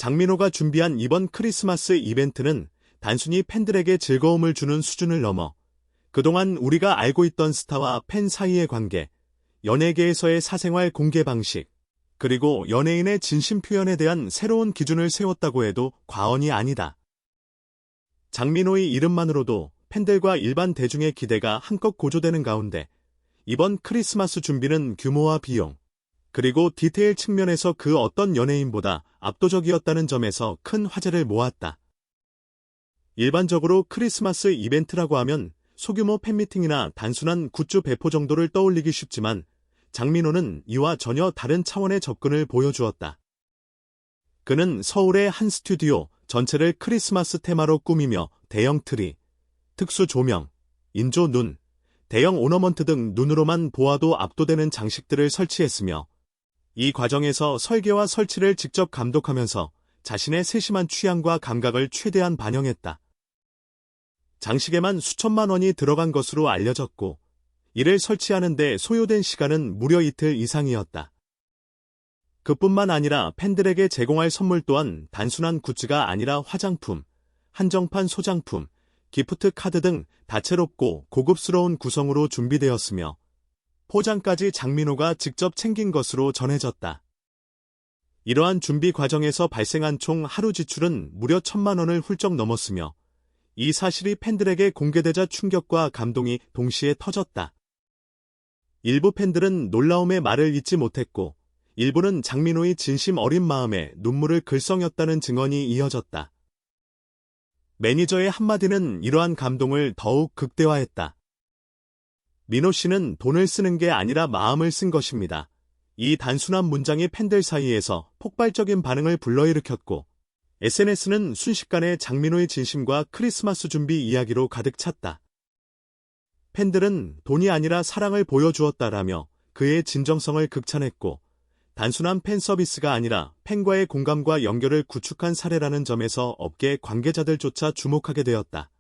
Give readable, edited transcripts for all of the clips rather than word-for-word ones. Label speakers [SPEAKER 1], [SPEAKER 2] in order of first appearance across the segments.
[SPEAKER 1] 장민호가 준비한 이번 크리스마스 이벤트는 단순히 팬들에게 즐거움을 주는 수준을 넘어 그동안 우리가 알고 있던 스타와 팬 사이의 관계, 연예계에서의 사생활 공개 방식, 그리고 연예인의 진심 표현에 대한 새로운 기준을 세웠다고 해도 과언이 아니다. 장민호의 이름만으로도 팬들과 일반 대중의 기대가 한껏 고조되는 가운데 이번 크리스마스 준비는 규모와 비용, 그리고 디테일 측면에서 그 어떤 연예인보다 압도적이었다는 점에서 큰 화제를 모았다. 일반적으로 크리스마스 이벤트라고 하면 소규모 팬미팅이나 단순한 굿즈 배포 정도를 떠올리기 쉽지만 장민호는 이와 전혀 다른 차원의 접근을 보여주었다. 그는 서울의 한 스튜디오 전체를 크리스마스 테마로 꾸미며 대형 트리, 특수 조명, 인조 눈, 대형 오너먼트 등 눈으로만 보아도 압도되는 장식들을 설치했으며 이 과정에서 설계와 설치를 직접 감독하면서 자신의 세심한 취향과 감각을 최대한 반영했다. 장식에만 수천만 원이 들어간 것으로 알려졌고 이를 설치하는 데 소요된 시간은 무려 이틀 이상이었다. 그뿐만 아니라 팬들에게 제공할 선물 또한 단순한 굿즈가 아니라 화장품, 한정판 소장품, 기프트 카드 등 다채롭고 고급스러운 구성으로 준비되었으며 포장까지 장민호가 직접 챙긴 것으로 전해졌다. 이러한 준비 과정에서 발생한 총 하루 지출은 무려 1,000만 원을 훌쩍 넘었으며 이 사실이 팬들에게 공개되자 충격과 감동이 동시에 터졌다. 일부 팬들은 놀라움의 말을 잇지 못했고 일부는 장민호의 진심 어린 마음에 눈물을 글썽였다는 증언이 이어졌다. 매니저의 한마디는 이러한 감동을 더욱 극대화했다. 민호 씨는 돈을 쓰는 게 아니라 마음을 쓴 것입니다. 이 단순한 문장이 팬들 사이에서 폭발적인 반응을 불러일으켰고 SNS는 순식간에 장민호의 진심과 크리스마스 준비 이야기로 가득 찼다. 팬들은 돈이 아니라 사랑을 보여주었다라며 그의 진정성을 극찬했고 단순한 팬 서비스가 아니라 팬과의 공감과 연결을 구축한 사례라는 점에서 업계 관계자들조차 주목하게 되었다.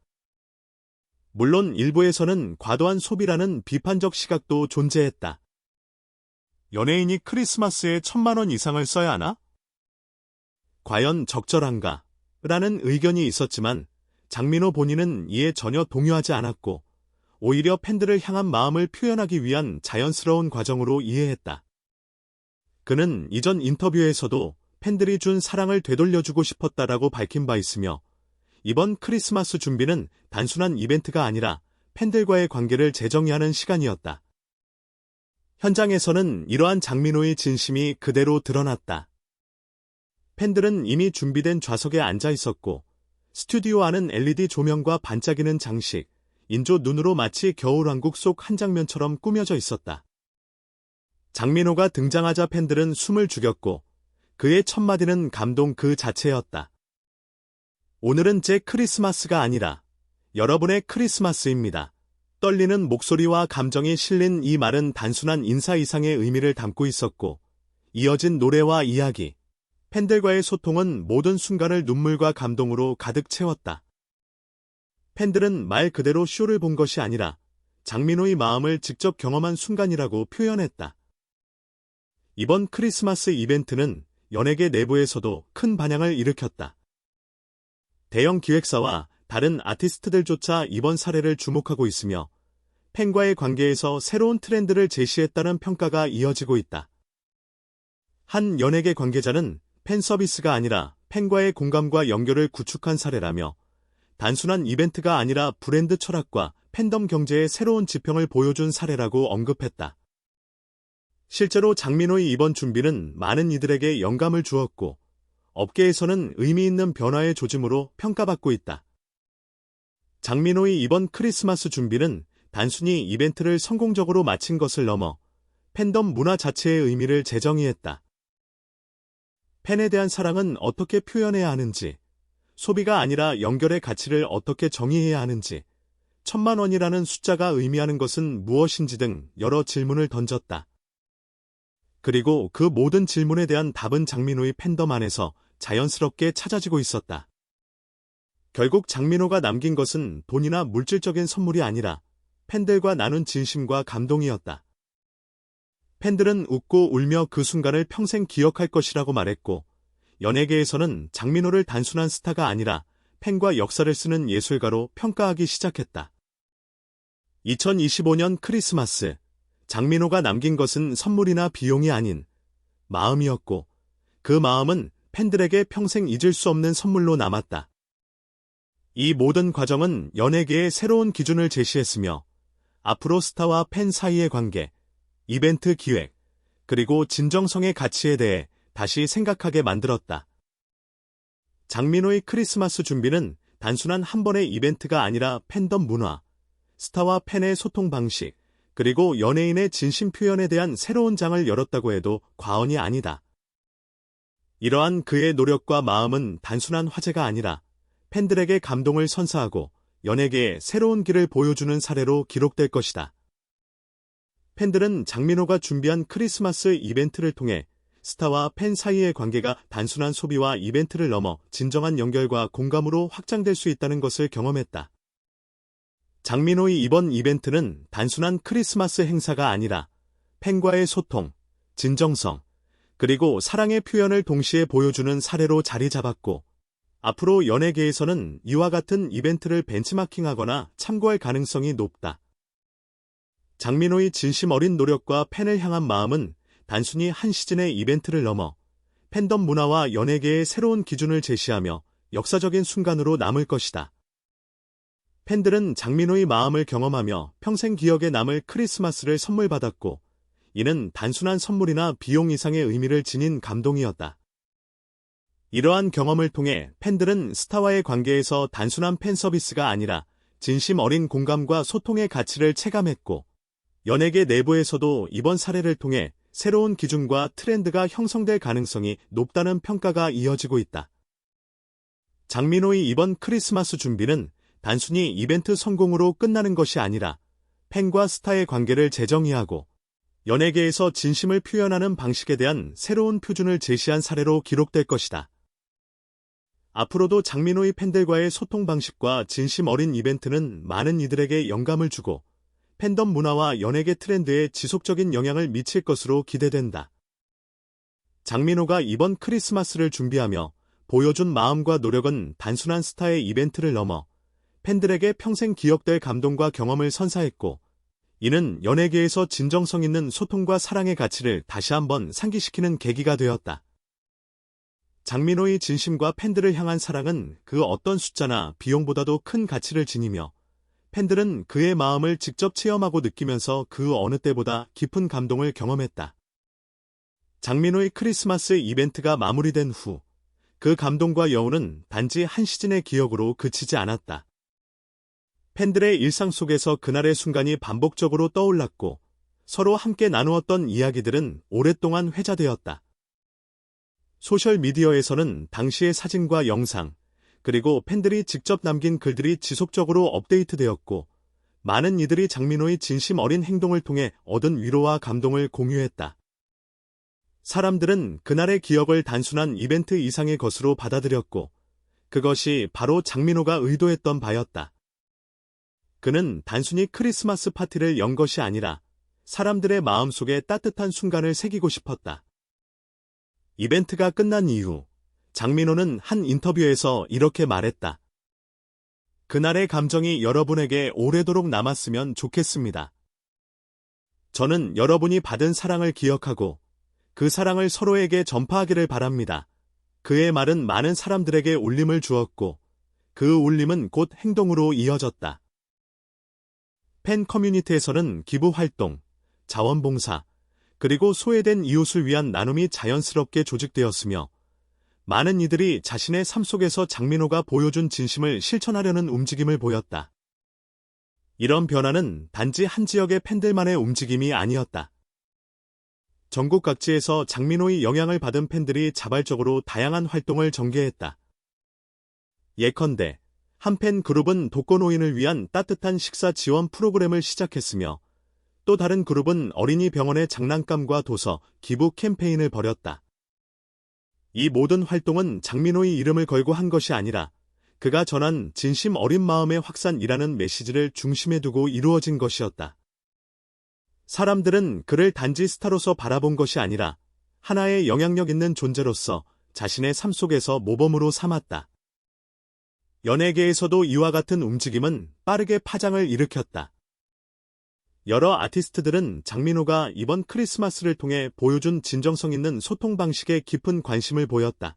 [SPEAKER 1] 물론 일부에서는 과도한 소비라는 비판적 시각도 존재했다. 연예인이 크리스마스에 1,000만 원 이상을 써야 하나? 과연 적절한가? 라는 의견이 있었지만 장민호 본인은 이에 전혀 동요하지 않았고 오히려 팬들을 향한 마음을 표현하기 위한 자연스러운 과정으로 이해했다. 그는 이전 인터뷰에서도 팬들이 준 사랑을 되돌려주고 싶었다라고 밝힌 바 있으며 이번 크리스마스 준비는 단순한 이벤트가 아니라 팬들과의 관계를 재정의하는 시간이었다. 현장에서는 이러한 장민호의 진심이 그대로 드러났다. 팬들은 이미 준비된 좌석에 앉아 있었고 스튜디오 안은 LED 조명과 반짝이는 장식, 인조 눈으로 마치 겨울왕국 속 한 장면처럼 꾸며져 있었다. 장민호가 등장하자 팬들은 숨을 죽였고 그의 첫마디는 감동 그 자체였다. 오늘은 제 크리스마스가 아니라 여러분의 크리스마스입니다. 떨리는 목소리와 감정이 실린 이 말은 단순한 인사 이상의 의미를 담고 있었고 이어진 노래와 이야기, 팬들과의 소통은 모든 순간을 눈물과 감동으로 가득 채웠다. 팬들은 말 그대로 쇼를 본 것이 아니라 장민호의 마음을 직접 경험한 순간이라고 표현했다. 이번 크리스마스 이벤트는 연예계 내부에서도 큰 반향을 일으켰다. 대형 기획사와 다른 아티스트들조차 이번 사례를 주목하고 있으며 팬과의 관계에서 새로운 트렌드를 제시했다는 평가가 이어지고 있다. 한 연예계 관계자는 팬 서비스가 아니라 팬과의 공감과 연결을 구축한 사례라며 단순한 이벤트가 아니라 브랜드 철학과 팬덤 경제의 새로운 지평을 보여준 사례라고 언급했다. 실제로 장민호의 이번 준비는 많은 이들에게 영감을 주었고 업계에서는 의미 있는 변화의 조짐으로 평가받고 있다. 장민호의 이번 크리스마스 준비는 단순히 이벤트를 성공적으로 마친 것을 넘어 팬덤 문화 자체의 의미를 재정의했다. 팬에 대한 사랑은 어떻게 표현해야 하는지, 소비가 아니라 연결의 가치를 어떻게 정의해야 하는지, 1,000만 원이라는 숫자가 의미하는 것은 무엇인지 등 여러 질문을 던졌다. 그리고 그 모든 질문에 대한 답은 장민호의 팬덤 안에서 자연스럽게 찾아지고 있었다. 결국 장민호가 남긴 것은 돈이나 물질적인 선물이 아니라 팬들과 나눈 진심과 감동이었다. 팬들은 웃고 울며 그 순간을 평생 기억할 것이라고 말했고 연예계에서는 장민호를 단순한 스타가 아니라 팬과 역사를 쓰는 예술가로 평가하기 시작했다. 2025년 크리스마스, 장민호가 남긴 것은 선물이나 비용이 아닌 마음이었고, 그 마음은 팬들에게 평생 잊을 수 없는 선물로 남았다. 이 모든 과정은 연예계의 새로운 기준을 제시했으며, 앞으로 스타와 팬 사이의 관계, 이벤트 기획, 그리고 진정성의 가치에 대해 다시 생각하게 만들었다. 장민호의 크리스마스 준비는 단순한 한 번의 이벤트가 아니라 팬덤 문화, 스타와 팬의 소통 방식, 그리고 연예인의 진심 표현에 대한 새로운 장을 열었다고 해도 과언이 아니다. 이러한 그의 노력과 마음은 단순한 화제가 아니라 팬들에게 감동을 선사하고 연예계에 새로운 길을 보여주는 사례로 기록될 것이다. 팬들은 장민호가 준비한 크리스마스 이벤트를 통해 스타와 팬 사이의 관계가 단순한 소비와 이벤트를 넘어 진정한 연결과 공감으로 확장될 수 있다는 것을 경험했다. 장민호의 이번 이벤트는 단순한 크리스마스 행사가 아니라 팬과의 소통, 진정성, 그리고 사랑의 표현을 동시에 보여주는 사례로 자리 잡았고, 앞으로 연예계에서는 이와 같은 이벤트를 벤치마킹하거나 참고할 가능성이 높다. 장민호의 진심 어린 노력과 팬을 향한 마음은 단순히 한 시즌의 이벤트를 넘어 팬덤 문화와 연예계의 새로운 기준을 제시하며 역사적인 순간으로 남을 것이다. 팬들은 장민호의 마음을 경험하며 평생 기억에 남을 크리스마스를 선물 받았고, 이는 단순한 선물이나 비용 이상의 의미를 지닌 감동이었다. 이러한 경험을 통해 팬들은 스타와의 관계에서 단순한 팬 서비스가 아니라 진심 어린 공감과 소통의 가치를 체감했고, 연예계 내부에서도 이번 사례를 통해 새로운 기준과 트렌드가 형성될 가능성이 높다는 평가가 이어지고 있다. 장민호의 이번 크리스마스 준비는 단순히 이벤트 성공으로 끝나는 것이 아니라 팬과 스타의 관계를 재정의하고 연예계에서 진심을 표현하는 방식에 대한 새로운 표준을 제시한 사례로 기록될 것이다. 앞으로도 장민호의 팬들과의 소통 방식과 진심 어린 이벤트는 많은 이들에게 영감을 주고 팬덤 문화와 연예계 트렌드에 지속적인 영향을 미칠 것으로 기대된다. 장민호가 이번 크리스마스를 준비하며 보여준 마음과 노력은 단순한 스타의 이벤트를 넘어 팬들에게 평생 기억될 감동과 경험을 선사했고, 이는 연예계에서 진정성 있는 소통과 사랑의 가치를 다시 한번 상기시키는 계기가 되었다. 장민호의 진심과 팬들을 향한 사랑은 그 어떤 숫자나 비용보다도 큰 가치를 지니며, 팬들은 그의 마음을 직접 체험하고 느끼면서 그 어느 때보다 깊은 감동을 경험했다. 장민호의 크리스마스 이벤트가 마무리된 후, 그 감동과 여운은 단지 한 시즌의 기억으로 그치지 않았다. 팬들의 일상 속에서 그날의 순간이 반복적으로 떠올랐고, 서로 함께 나누었던 이야기들은 오랫동안 회자되었다. 소셜미디어에서는 당시의 사진과 영상, 그리고 팬들이 직접 남긴 글들이 지속적으로 업데이트되었고, 많은 이들이 장민호의 진심 어린 행동을 통해 얻은 위로와 감동을 공유했다. 사람들은 그날의 기억을 단순한 이벤트 이상의 것으로 받아들였고, 그것이 바로 장민호가 의도했던 바였다. 그는 단순히 크리스마스 파티를 연 것이 아니라 사람들의 마음속에 따뜻한 순간을 새기고 싶었다. 이벤트가 끝난 이후 장민호는 한 인터뷰에서 이렇게 말했다. 그날의 감정이 여러분에게 오래도록 남았으면 좋겠습니다. 저는 여러분이 받은 사랑을 기억하고 그 사랑을 서로에게 전파하기를 바랍니다. 그의 말은 많은 사람들에게 울림을 주었고 그 울림은 곧 행동으로 이어졌다. 팬 커뮤니티에서는 기부 활동, 자원봉사, 그리고 소외된 이웃을 위한 나눔이 자연스럽게 조직되었으며 많은 이들이 자신의 삶 속에서 장민호가 보여준 진심을 실천하려는 움직임을 보였다. 이런 변화는 단지 한 지역의 팬들만의 움직임이 아니었다. 전국 각지에서 장민호의 영향을 받은 팬들이 자발적으로 다양한 활동을 전개했다. 예컨대 한 팬 그룹은 독거노인을 위한 따뜻한 식사 지원 프로그램을 시작했으며 또 다른 그룹은 어린이 병원의 장난감과 도서, 기부 캠페인을 벌였다. 이 모든 활동은 장민호의 이름을 걸고 한 것이 아니라 그가 전한 진심 어린 마음의 확산이라는 메시지를 중심에 두고 이루어진 것이었다. 사람들은 그를 단지 스타로서 바라본 것이 아니라 하나의 영향력 있는 존재로서 자신의 삶 속에서 모범으로 삼았다. 연예계에서도 이와 같은 움직임은 빠르게 파장을 일으켰다. 여러 아티스트들은 장민호가 이번 크리스마스를 통해 보여준 진정성 있는 소통 방식에 깊은 관심을 보였다.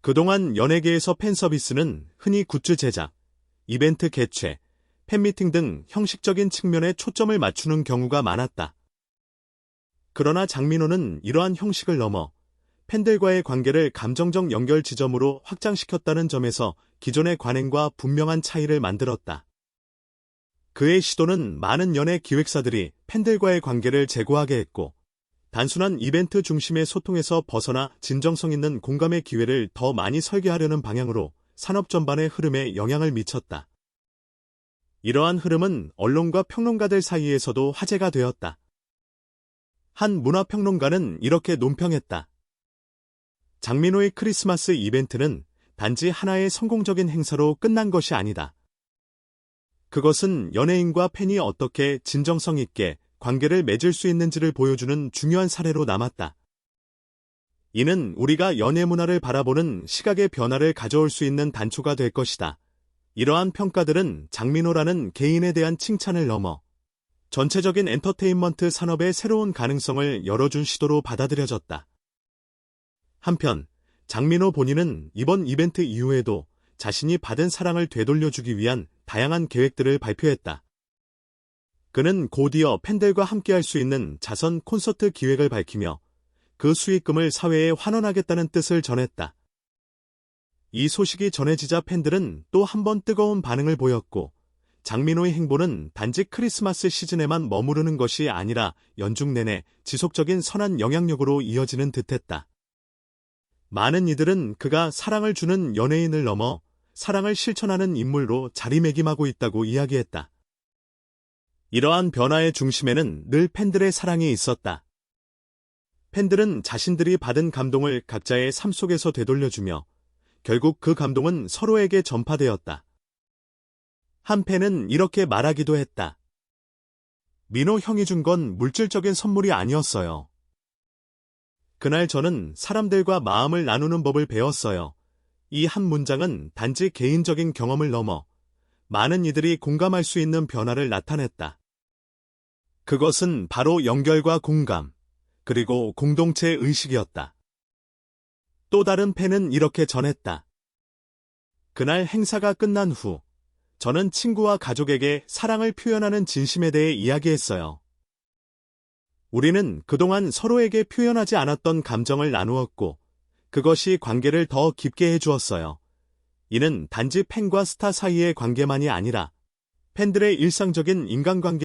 [SPEAKER 1] 그동안 연예계에서 팬 서비스는 흔히 굿즈 제작, 이벤트 개최, 팬미팅 등 형식적인 측면에 초점을 맞추는 경우가 많았다. 그러나 장민호는 이러한 형식을 넘어 팬들과의 관계를 감정적 연결 지점으로 확장시켰다는 점에서 기존의 관행과 분명한 차이를 만들었다. 그의 시도는 많은 연예 기획사들이 팬들과의 관계를 제고하게 했고, 단순한 이벤트 중심의 소통에서 벗어나 진정성 있는 공감의 기회를 더 많이 설계하려는 방향으로 산업 전반의 흐름에 영향을 미쳤다. 이러한 흐름은 언론과 평론가들 사이에서도 화제가 되었다. 한 문화평론가는 이렇게 논평했다. 장민호의 크리스마스 이벤트는 단지 하나의 성공적인 행사로 끝난 것이 아니다. 그것은 연예인과 팬이 어떻게 진정성 있게 관계를 맺을 수 있는지를 보여주는 중요한 사례로 남았다. 이는 우리가 연예 문화를 바라보는 시각의 변화를 가져올 수 있는 단초가 될 것이다. 이러한 평가들은 장민호라는 개인에 대한 칭찬을 넘어 전체적인 엔터테인먼트 산업의 새로운 가능성을 열어준 시도로 받아들여졌다. 한편 장민호 본인은 이번 이벤트 이후에도 자신이 받은 사랑을 되돌려주기 위한 다양한 계획들을 발표했다. 그는 곧이어 팬들과 함께할 수 있는 자선 콘서트 기획을 밝히며 그 수익금을 사회에 환원하겠다는 뜻을 전했다. 이 소식이 전해지자 팬들은 또 한 번 뜨거운 반응을 보였고, 장민호의 행보는 단지 크리스마스 시즌에만 머무르는 것이 아니라 연중 내내 지속적인 선한 영향력으로 이어지는 듯했다. 많은 이들은 그가 사랑을 주는 연예인을 넘어 사랑을 실천하는 인물로 자리매김하고 있다고 이야기했다. 이러한 변화의 중심에는 늘 팬들의 사랑이 있었다. 팬들은 자신들이 받은 감동을 각자의 삶 속에서 되돌려주며 결국 그 감동은 서로에게 전파되었다. 한 팬은 이렇게 말하기도 했다. 민호 형이 준 건 물질적인 선물이 아니었어요. 그날 저는 사람들과 마음을 나누는 법을 배웠어요. 이 한 문장은 단지 개인적인 경험을 넘어 많은 이들이 공감할 수 있는 변화를 나타냈다. 그것은 바로 연결과 공감, 그리고 공동체 의식이었다. 또 다른 팬은 이렇게 전했다. 그날 행사가 끝난 후, 저는 친구와 가족에게 사랑을 표현하는 진심에 대해 이야기했어요. 우리는 그동안 서로에게 표현하지 않았던 감정을 나누었고, 그것이 관계를 더 깊게 해주었어요. 이는 단지 팬과 스타 사이의 관계만이 아니라 팬들의 일상적인 인간관계